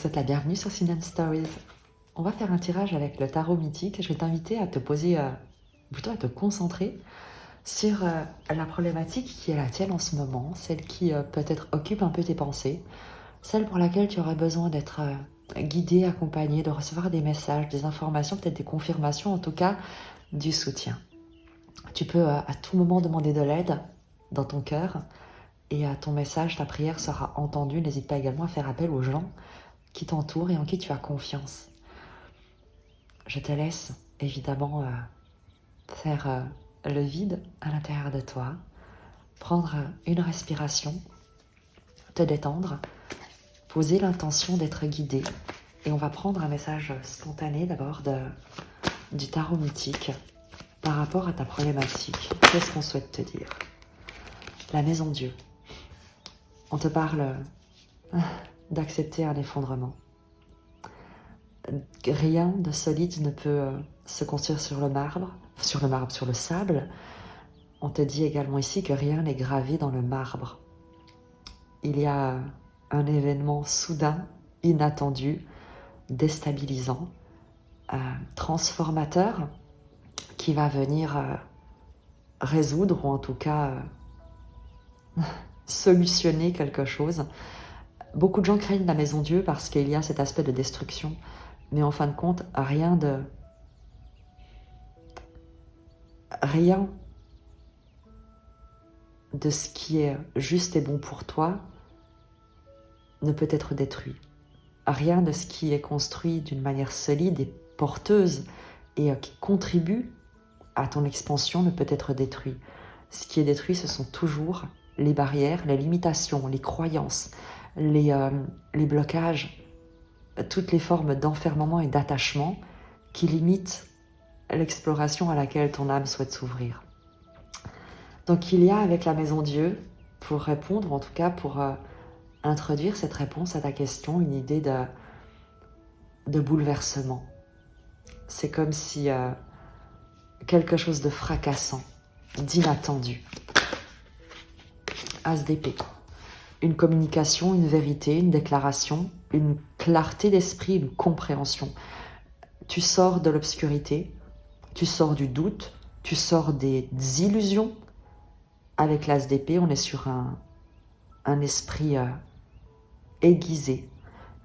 souhaite la bienvenue sur Sinan Stories. On va faire un tirage avec le tarot mythique. Je vais t'inviter à te poser, plutôt à te concentrer sur la problématique qui est la tienne en ce moment, celle qui peut-être occupe un peu tes pensées, celle pour laquelle tu aurais besoin d'être guidé, accompagné, de recevoir des messages, des informations, peut-être des confirmations, en tout cas du soutien. Tu peux à tout moment demander de l'aide dans ton cœur et ton message, ta prière sera entendue. N'hésite pas également à faire appel aux gens qui t'entourent et en qui tu as confiance. Je te laisse évidemment faire le vide à l'intérieur de toi, prendre une respiration, te détendre, poser l'intention d'être guidé et on va prendre un message spontané d'abord du tarot mythique par rapport à ta problématique. Qu'est-ce qu'on souhaite te dire? La maison Dieu. On te parle d'accepter un effondrement. Rien de solide ne peut se construire sur le sable. On te dit également ici que rien n'est gravé dans le marbre. Il y a un événement soudain, inattendu, déstabilisant, transformateur, qui va venir résoudre ou en tout cas solutionner quelque chose. Beaucoup de gens craignent la maison Dieu parce qu'il y a cet aspect de destruction, mais en fin de compte, rien de ce qui est juste et bon pour toi ne peut être détruit. Rien de ce qui est construit d'une manière solide et porteuse et qui contribue à ton expansion ne peut être détruit. Ce qui est détruit, ce sont toujours les barrières, les limitations, les croyances, les blocages, toutes les formes d'enfermement et d'attachement qui limitent l'exploration à laquelle ton âme souhaite s'ouvrir. Donc il y a avec la maison Dieu, pour répondre, en tout cas pour introduire cette réponse à ta question, une idée de bouleversement. C'est comme si quelque chose de fracassant, d'inattendu. As d'épée. Une communication, une vérité, une déclaration, une clarté d'esprit, une compréhension. Tu sors de l'obscurité, tu sors du doute, tu sors des illusions. Avec l'as d'épée, on est sur un esprit aiguisé,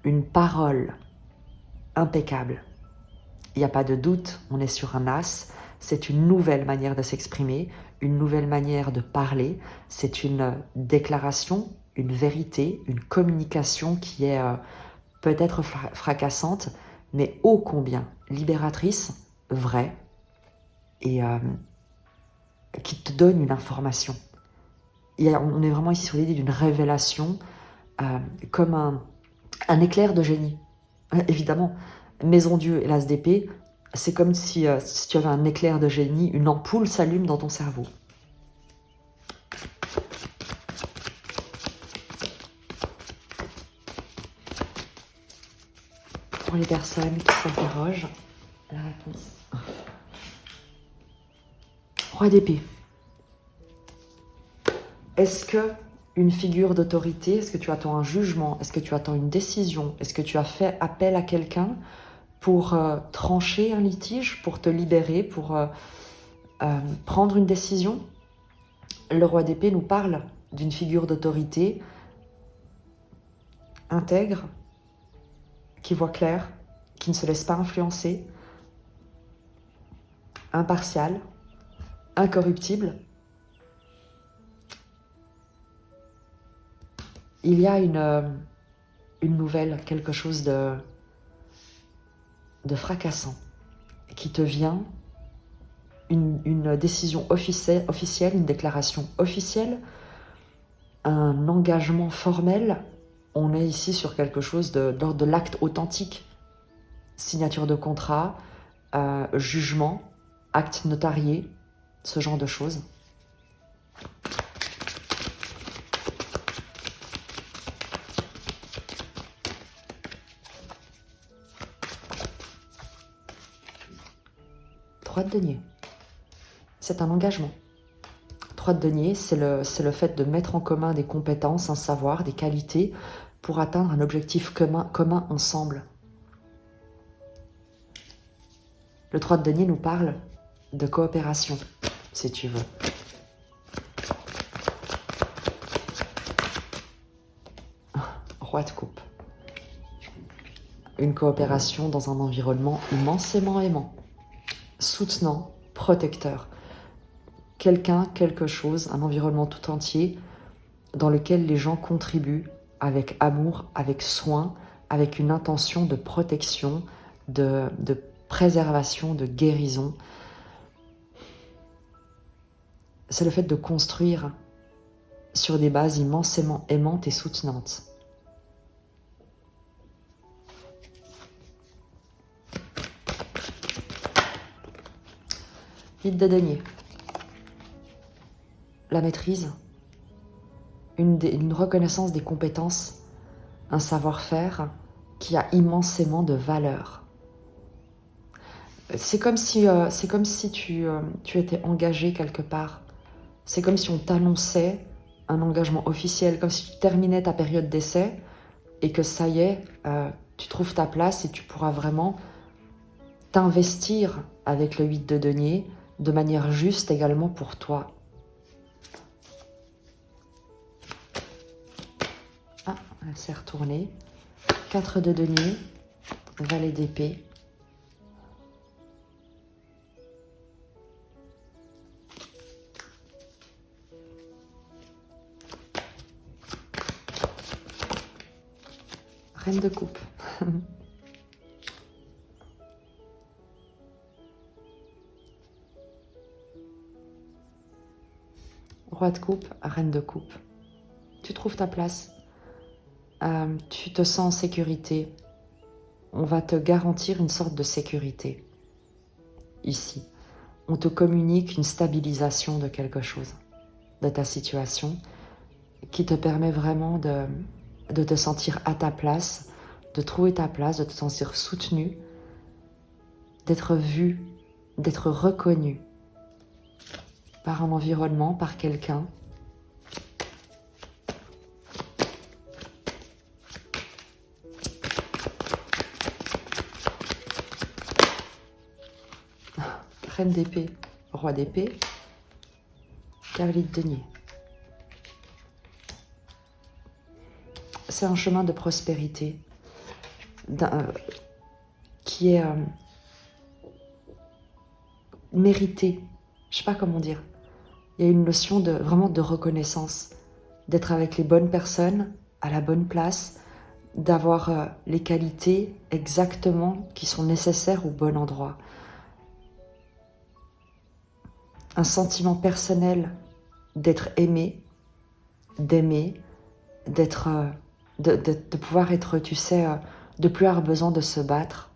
une parole impeccable. Il n'y a pas de doute, on est sur un as. C'est une nouvelle manière de s'exprimer, une nouvelle manière de parler. C'est une déclaration, une vérité, une communication qui est peut-être fracassante, mais ô combien libératrice, vraie, et qui te donne une information. On est vraiment ici sur l'idée d'une révélation, comme un éclair de génie. Évidemment, maison Dieu et l'as d'épée, c'est comme si tu avais un éclair de génie, une ampoule s'allume dans ton cerveau. Pour les personnes qui s'interrogent, la réponse. Roi d'épée. Est-ce que une figure d'autorité, est-ce que tu attends un jugement, est-ce que tu attends une décision, est-ce que tu as fait appel à quelqu'un pour trancher un litige, pour te libérer, pour prendre une décision? Le roi d'épée nous parle d'une figure d'autorité intègre, qui voit clair, qui ne se laisse pas influencer, impartial, incorruptible. Il y a une nouvelle, quelque chose de fracassant qui te vient, une décision officielle, une déclaration officielle, un engagement formel. On est ici sur quelque chose d'ordre de l'acte authentique, signature de contrat, jugement, acte notarié, ce genre de choses. Trois de denier, c'est un engagement. Trois de denier, c'est le fait de mettre en commun des compétences, un savoir, des qualités pour atteindre un objectif commun ensemble. Le 3 de denier nous parle de coopération, si tu veux. Roi de coupe. Une coopération dans un environnement immensément aimant, soutenant, protecteur. Quelqu'un, quelque chose, un environnement tout entier dans lequel les gens contribuent avec amour, avec soin, avec une intention de protection, de préservation, de guérison. C'est le fait de construire sur des bases immensément aimantes et soutenantes. Vide de denier. La maîtrise, une reconnaissance des compétences, un savoir-faire qui a immensément de valeur. C'est comme si tu étais engagé quelque part. C'est comme si on t'annonçait un engagement officiel, comme si tu terminais ta période d'essai et que ça y est, tu trouves ta place et tu pourras vraiment t'investir avec le 8 de denier de manière juste également pour toi. Ah, elle s'est retournée. 4 de denier, valet d'épée. Reine de coupe. Roi de coupe, reine de coupe. Tu trouves ta place. Tu te sens en sécurité. On va te garantir une sorte de sécurité. Ici, on te communique une stabilisation de quelque chose, de ta situation, qui te permet vraiment de te sentir à ta place, de trouver ta place, de te sentir soutenu, d'être vu, d'être reconnu par un environnement, par quelqu'un. Reine d'épée, roi d'épée, cavalier de denier. C'est un chemin de prospérité qui est mérité. Je sais pas comment dire. Il y a une notion vraiment de reconnaissance, d'être avec les bonnes personnes, à la bonne place, d'avoir les qualités exactement qui sont nécessaires au bon endroit. Un sentiment personnel d'être aimé, d'aimer, de pouvoir être, tu sais, de plus avoir besoin de se battre,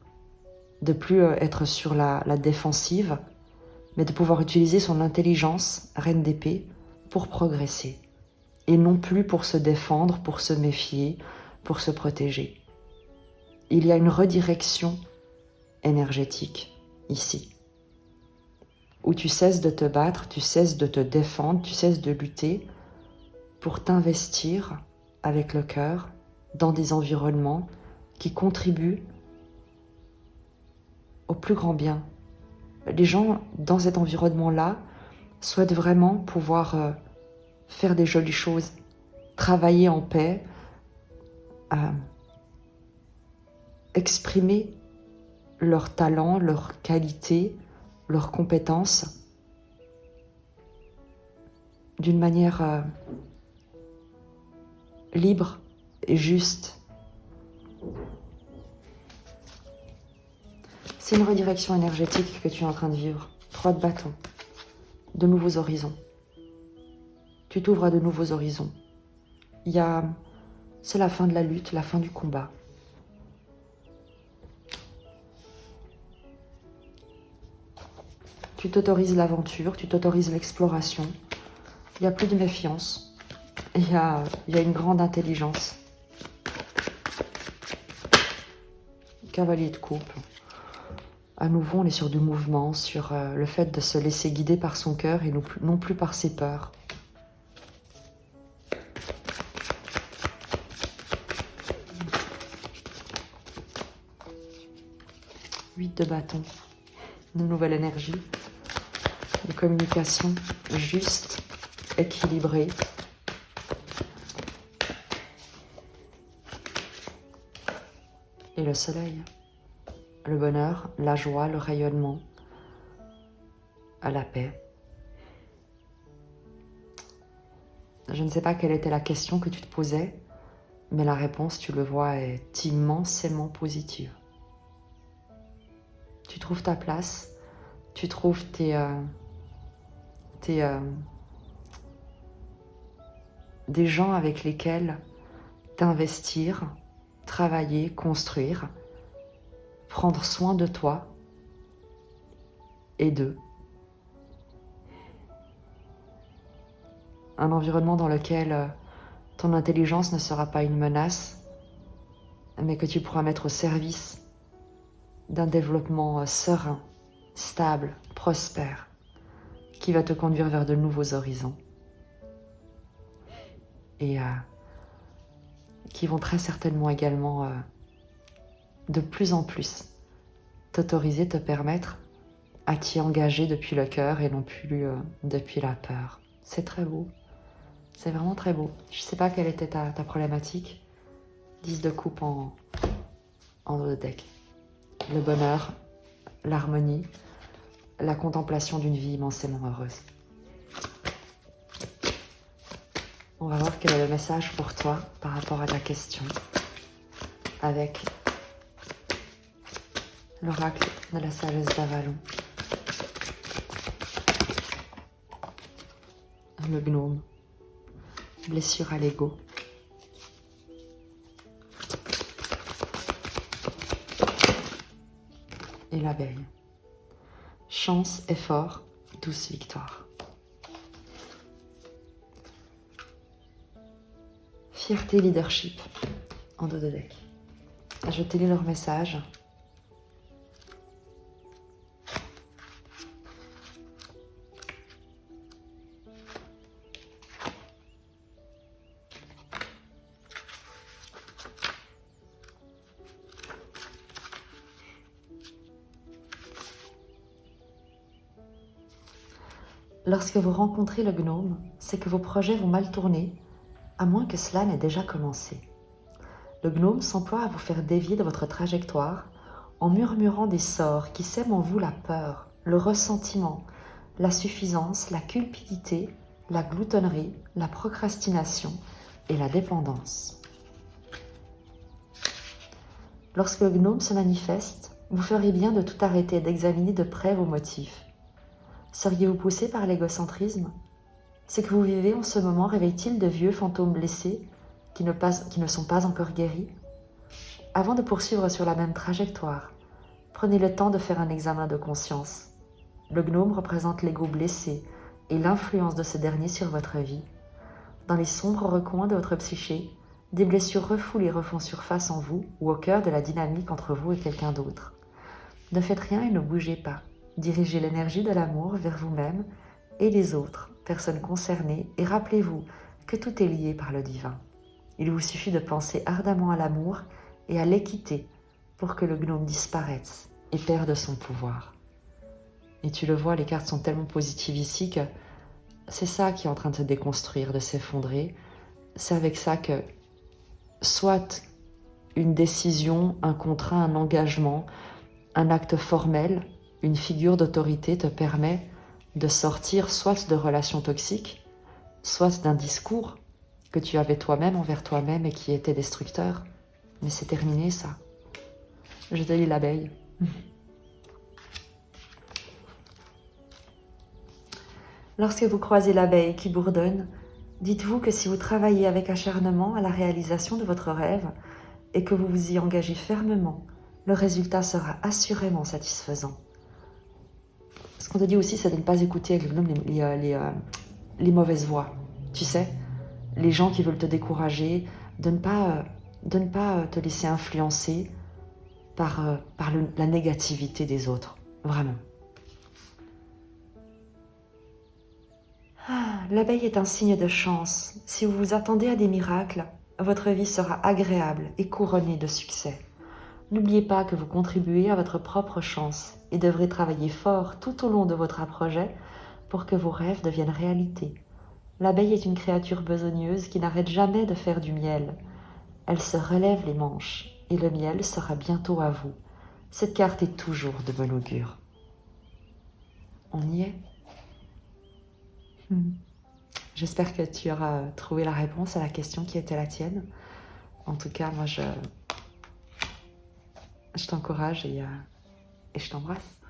de plus être sur la défensive, mais de pouvoir utiliser son intelligence, reine d'épée, pour progresser. Et non plus pour se défendre, pour se méfier, pour se protéger. Il y a une redirection énergétique ici, où tu cesses de te battre, tu cesses de te défendre, tu cesses de lutter pour t'investir avec le cœur dans des environnements qui contribuent au plus grand bien. Les gens dans cet environnement-là souhaitent vraiment pouvoir faire des jolies choses, travailler en paix, exprimer leurs talents, leurs qualités, leurs compétences d'une manière libre et juste. C'est une redirection énergétique que tu es en train de vivre. 3 de bâton, de nouveaux horizons. Tu t'ouvres à de nouveaux horizons. C'est la fin de la lutte, la fin du combat. Tu t'autorises l'aventure, tu t'autorises l'exploration. Il n'y a plus de méfiance. Il y a une grande intelligence. Cavalier de coupe. À nouveau, on est sur du mouvement, sur le fait de se laisser guider par son cœur et non plus par ses peurs. 8 de bâton, une nouvelle énergie, de communication juste, équilibrée. Et le soleil, le bonheur, la joie, le rayonnement, la paix. Je ne sais pas quelle était la question que tu te posais, mais la réponse, tu le vois, est immensément positive. Tu trouves ta place, tu trouves des gens avec lesquels t'investir, travailler, construire, prendre soin de toi et d'eux. Un environnement dans lequel ton intelligence ne sera pas une menace, mais que tu pourras mettre au service d'un développement serein, stable, prospère, qui va te conduire vers de nouveaux horizons et qui vont très certainement également de plus en plus t'autoriser, te permettre à t'y engager depuis le cœur et non plus depuis la peur. C'est très beau, c'est vraiment très beau. Je ne sais pas quelle était ta problématique. 10 de coupe en haut de deck. Le bonheur, l'harmonie, la contemplation d'une vie immensément heureuse. On va voir quel est le message pour toi par rapport à ta question avec l'oracle de la sagesse d'Avalon. Le gnome, blessure à l'ego. Et l'abeille. Chance, effort, douce victoire. Fierté, leadership, en dos de deck. Je te lis leur message. Lorsque vous rencontrez le gnome, c'est que vos projets vont mal tourner, à moins que cela n'ait déjà commencé. Le gnome s'emploie à vous faire dévier de votre trajectoire en murmurant des sorts qui sèment en vous la peur, le ressentiment, la suffisance, la cupidité, la gloutonnerie, la procrastination et la dépendance. Lorsque le gnome se manifeste, vous ferez bien de tout arrêter et d'examiner de près vos motifs. Seriez-vous poussé par l'égocentrisme? Ce que vous vivez en ce moment réveille-t-il de vieux fantômes blessés qui ne sont pas encore guéris? Avant de poursuivre sur la même trajectoire, prenez le temps de faire un examen de conscience. Le gnome représente l'ego blessé et l'influence de ce dernier sur votre vie. Dans les sombres recoins de votre psyché, des blessures refoulées refont surface en vous ou au cœur de la dynamique entre vous et quelqu'un d'autre. Ne faites rien et ne bougez pas. Dirigez l'énergie de l'amour vers vous-même et les autres, personnes concernées, et rappelez-vous que tout est lié par le divin. Il vous suffit de penser ardemment à l'amour et à l'équité pour que le gnome disparaisse et perde son pouvoir. Et tu le vois, les cartes sont tellement positives ici que c'est ça qui est en train de se déconstruire, de s'effondrer. C'est avec ça que soit une décision, un contrat, un engagement, un acte formel, une figure d'autorité te permet de sortir soit de relations toxiques, soit d'un discours que tu avais toi-même envers toi-même et qui était destructeur. Mais c'est terminé ça. Je te lis l'abeille. Lorsque vous croisez l'abeille qui bourdonne, dites-vous que si vous travaillez avec acharnement à la réalisation de votre rêve et que vous vous y engagez fermement, le résultat sera assurément satisfaisant. Ce qu'on te dit aussi, c'est de ne pas écouter avec le gnome les mauvaises voix. Tu sais, les gens qui veulent te décourager, de ne pas te laisser influencer par la négativité des autres. Vraiment. L'abeille est un signe de chance. Si vous vous attendez à des miracles, votre vie sera agréable et couronnée de succès. N'oubliez pas que vous contribuez à votre propre chance et devrez travailler fort tout au long de votre projet pour que vos rêves deviennent réalité. L'abeille est une créature besogneuse qui n'arrête jamais de faire du miel. Elle se relève les manches et le miel sera bientôt à vous. Cette carte est toujours de bon augure. On y est. J'espère que tu auras trouvé la réponse à la question qui était la tienne. En tout cas, moi, je t'encourage et je t'embrasse.